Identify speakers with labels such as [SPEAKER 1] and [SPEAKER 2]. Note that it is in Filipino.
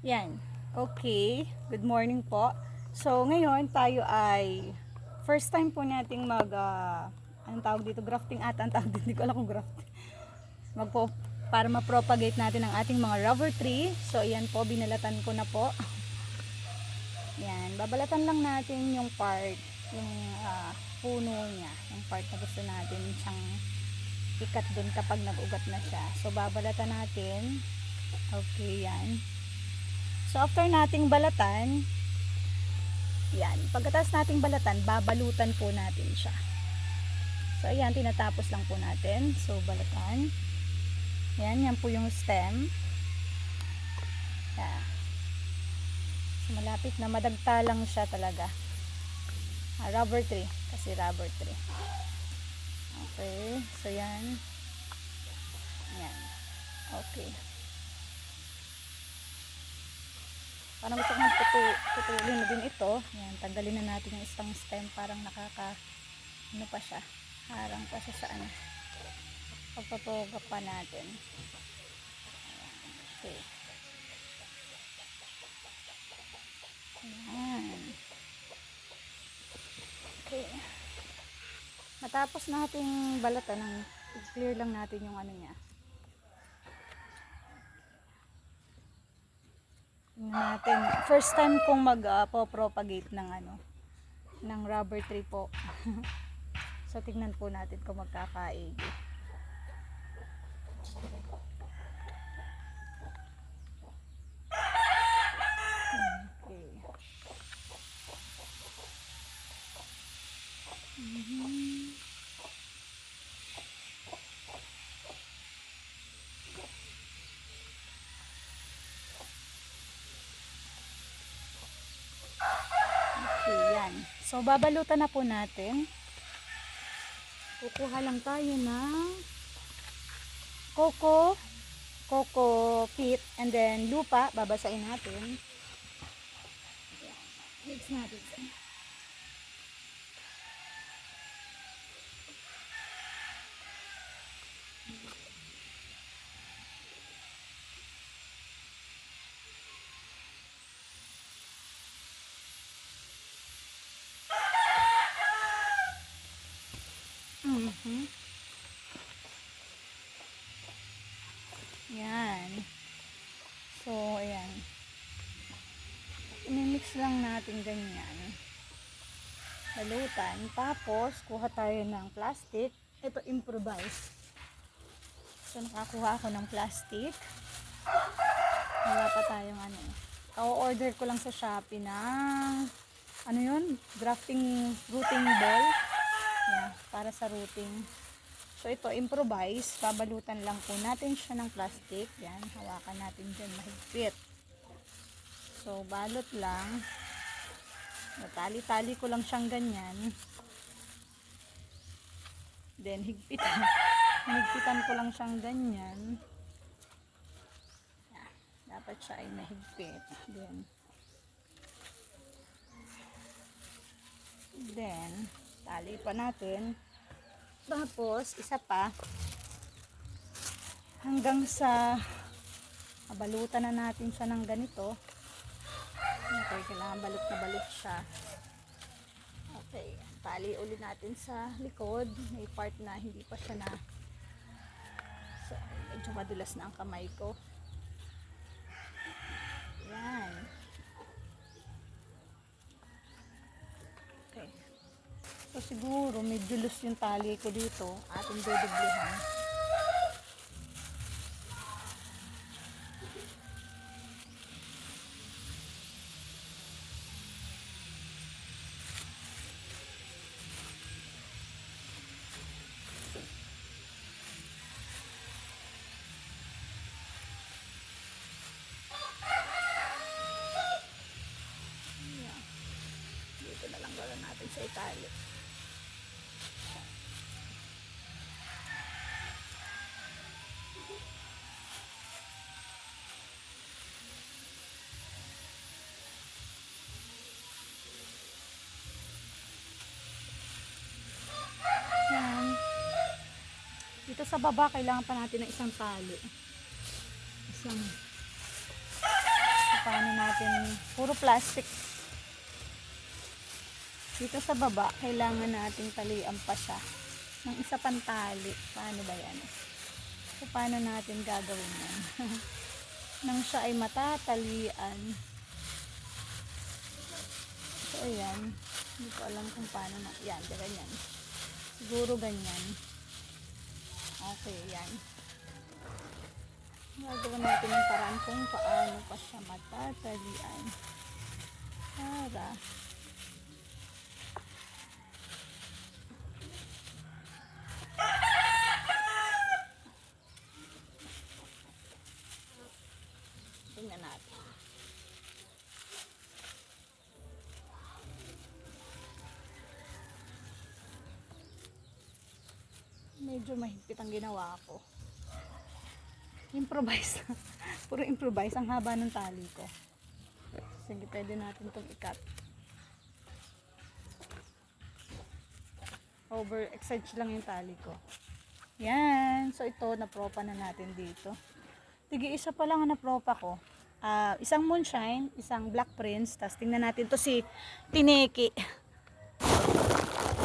[SPEAKER 1] Yan. Okay. Good morning po. So, ngayon tayo ay first time po nating anong tawag dito? Grafting ata ang tawag dito. Hindi ko alam kung grafting. Para ma-propagate natin ang ating mga rubber tree. So, ayan po. Binalatan ko na po. Yan. Babalatan lang natin yung part, yung puno niya. Yung part na gusto natin siyang ikat dun kapag nag-ugat na siya. So, babalatan natin. Okay, yan. So, after nating balatan, yan, pagkatapos nating balatan, babalutan po natin siya. So, ayan, tinatapos lang po natin. So, balatan. Yan po yung stem. Yan. So, malapit na, madagta lang siya talaga. Rubber tree, kasi rubber tree. Okay, so yan. Yan. Okay. Parang gusto kong putulin na din ito. Yan, tanggalin na natin yung isang stem. Parang ano pa siya. Harang pa siya sa ano. Pagpapugap pa natin. Okay. Yan. Okay. Matapos nating balatan, clear lang natin yung ano niya. Natin first time kong propagate ng ng rubber tree po. So tingnan po natin kung magkakaigi. Okay. Yan. So, babalutan na po natin. Kukuha lang tayo ng coco peat, and then lupa. Babasain natin. Mix natin. Yan. So, ayan. I-mix lang natin ganyan. Balutan. Tapos, kuha tayo ng plastic. Ito, improvise. So, nakakuha ako ng plastic. Wala pa tayong o-order ko lang sa Shopee ng rooting ball. Yeah, para sa rooting. So, ito, improvise. Babalutan lang po natin siya ng plastic. Yan, hawakan natin dyan mahigpit. So, balot lang. Natali-tali ko lang siyang ganyan. Then, higpitan. Higpitan ko lang siyang ganyan. Yan, dapat siya ay mahigpit. Then, tali pa natin. Tapos, isa pa, hanggang sa balutan na natin siya ng ganito. Okay, kailangan balot na balot siya. Okay, tali ulit natin sa likod. May part na hindi pa siya so, medyo madulas na ang kamay ko. Yan. Okay. So, siguro medyo loose yung tali ko dito. Ating dudublehan. Dito na lang gawin natin sa itali. Yan. Dito sa baba, kailangan pa natin ng isang tali. Paano natin, puro plastic. Dito sa baba, kailangan nating talian pa siya ng isa pang tali. Paano ba yan? So, paano natin gagawin yan? Nang siya ay matatalian. So, ayan. Hindi ko alam kung paano na. Yan, ganyan. Siguro ganyan. Okay, yan. Gagawin natin yung paraan kung paano pa siya matatalian. Para tingnan natin. Medyo mahigpit ang ginawa ko. Improvise. Puro improvise. Ang haba ng tali ko. Sige, pwede natin itong ikat. Over-exage lang yung tali ko. Yan. So, ito, napropa na natin dito. Tigi, isa pa lang ang napropa ko. Isang moonshine, isang black prince. Tapos, tingnan natin to si Tineki.